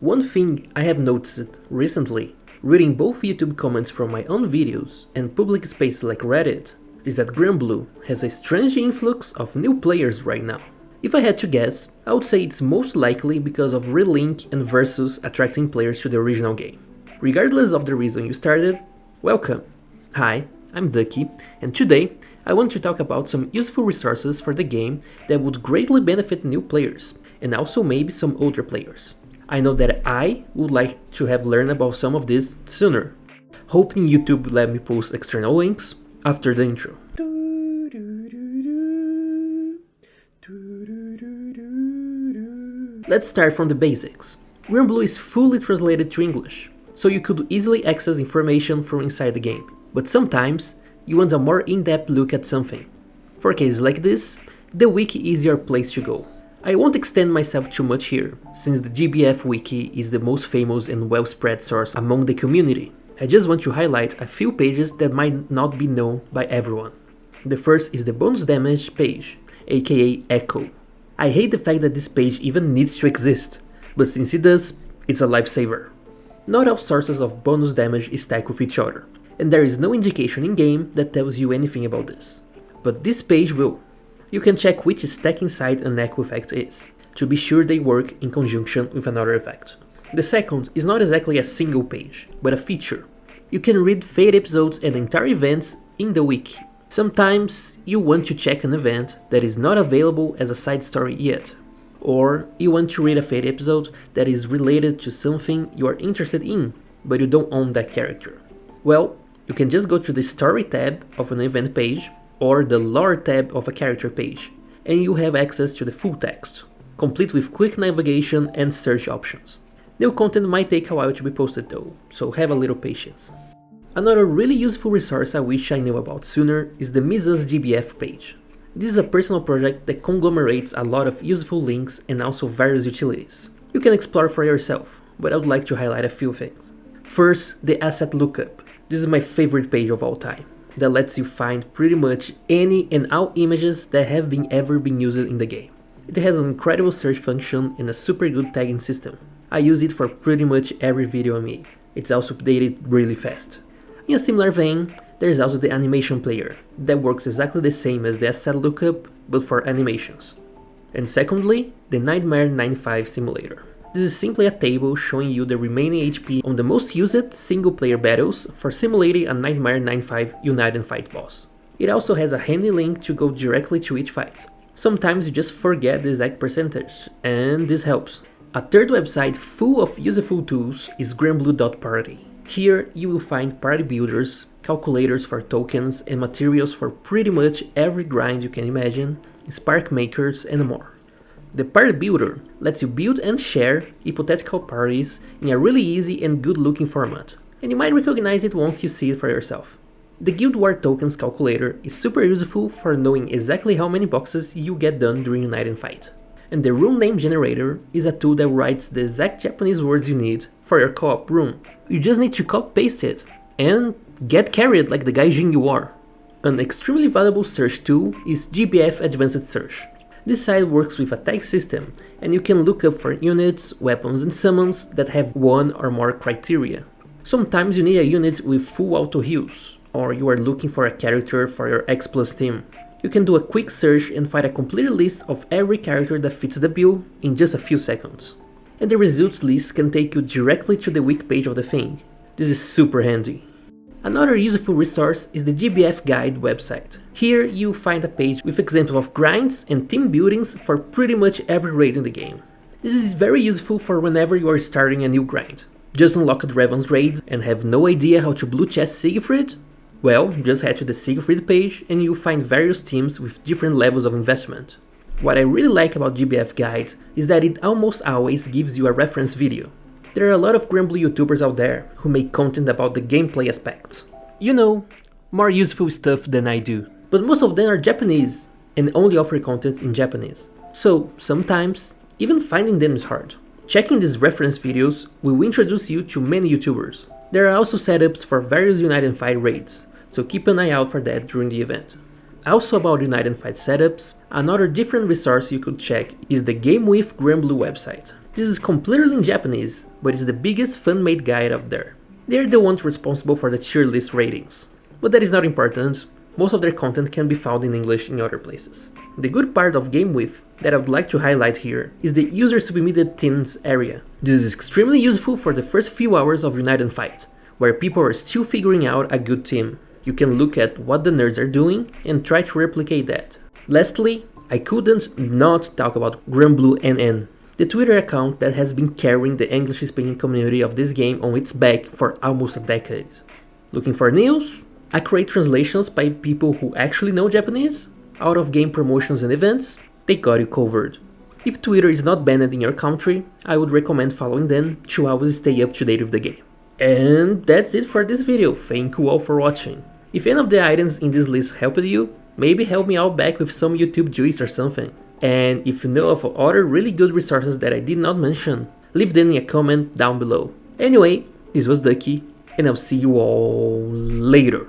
One thing I have noticed recently, reading both YouTube comments from my own videos and public spaces like Reddit, is that Granblue has a strange influx of new players right now. If I had to guess, I would say it's most likely because of Relink and Versus attracting players to the original game. Regardless of the reason you started, welcome! Hi, I'm Ducky, and today I want to talk about some useful resources for the game that would greatly benefit new players, and also maybe some older players. I know that I would like to have learned about some of this sooner, hoping YouTube let me post external links after the intro. Let's start from the basics. Granblue is fully translated to English, so you could easily access information from inside the game. But sometimes, you want a more in-depth look at something. For cases like this, the wiki is your place to go. I won't extend myself too much here, since the GBF wiki is the most famous and well-spread source among the community. I just want to highlight a few pages that might not be known by everyone. The first is the bonus damage page, aka Echo. I hate the fact that this page even needs to exist, but since it does, it's a lifesaver. Not all sources of bonus damage stack with each other, and there is no indication in-game that tells you anything about this. But this page will. You can check which stacking side an echo effect is, to be sure they work in conjunction with another effect. The second is not exactly a single page, but a feature. You can read fate episodes and entire events in the wiki. Sometimes you want to check an event that is not available as a side story yet, or you want to read a fate episode that is related to something you are interested in, but you don't own that character. Well, you can just go to the story tab of an event page, or the lore tab of a character page, and you have access to the full text, complete with quick navigation and search options. New content might take a while to be posted though, so have a little patience. Another really useful resource I wish I knew about sooner is the Miza's GBF page. This is a personal project that conglomerates a lot of useful links and also various utilities. You can explore for yourself, but I would like to highlight a few things. First, the asset lookup. This is my favorite page of all time, that lets you find pretty much any and all images that have ever been used in the game. It has an incredible search function and a super good tagging system. I use it for pretty much every video I make. It's also updated really fast. In a similar vein, there's also the animation player, that works exactly the same as the asset lookup, but for animations. And secondly, the Nightmare 95 simulator. This is simply a table showing you the remaining HP on the most used single-player battles for simulating a Nightmare 95 Unite and Fight boss. It also has a handy link to go directly to each fight. Sometimes you just forget the exact percentage, and this helps. A third website full of useful tools is granblue.party. Here you will find party builders, calculators for tokens, and materials for pretty much every grind you can imagine, spark makers, and more. The Party Builder lets you build and share hypothetical parties in a really easy and good looking format, and you might recognize it once you see it for yourself. The Guild War Tokens calculator is super useful for knowing exactly how many boxes you get done during Unite and Fight. And the Rune Name Generator is a tool that writes the exact Japanese words you need for your co-op rune. You just need to copy-paste it, and get carried like the gaijin you are. An extremely valuable search tool is GBF Advanced Search. This site works with a tag system, and you can look up for units, weapons and summons that have one or more criteria. Sometimes you need a unit with full auto heals, or you are looking for a character for your X Plus team. You can do a quick search and find a complete list of every character that fits the bill in just a few seconds. And the results list can take you directly to the wiki page of the thing. This is super handy. Another useful resource is the GBF Guide website. Here you'll find a page with examples of grinds and team buildings for pretty much every raid in the game. This is very useful for whenever you are starting a new grind. Just unlocked Revan's raids and have no idea how to blue chest Siegfried? Well, just head to the Siegfried page and you'll find various teams with different levels of investment. What I really like about GBF Guide is that it almost always gives you a reference video. There are a lot of Granblue YouTubers out there who make content about the gameplay aspects. You know, more useful stuff than I do. But most of them are Japanese and only offer content in Japanese. So sometimes, even finding them is hard. Checking these reference videos will introduce you to many YouTubers. There are also setups for various Unite and Fight raids, so keep an eye out for that during the event. Also about Unite and Fight setups, another different resource you could check is the Gamewith Granblue website. This is completely in Japanese, but it's the biggest fan-made guide out there. They're the ones responsible for the tier list ratings. But that is not important, most of their content can be found in English in other places. The good part of Gamewith that I would like to highlight here is the user submitted teams area. This is extremely useful for the first few hours of Unite and Fight, where people are still figuring out a good team. You can look at what the nerds are doing and try to replicate that. Lastly, I couldn't not talk about granblue.party, the Twitter account that has been carrying the English-speaking community of this game on its back for almost a decade. Looking for news? Accurate translations by people who actually know Japanese? Out-of-game promotions and events? They got you covered. If Twitter is not banned in your country, I would recommend following them to always stay up to date with the game. And that's it for this video, thank you all for watching. If any of the items in this list helped you, maybe help me out back with some YouTube juice or something. And if you know of other really good resources that I did not mention, leave them in a comment down below. Anyway, this was Ducky, and I'll see you all later.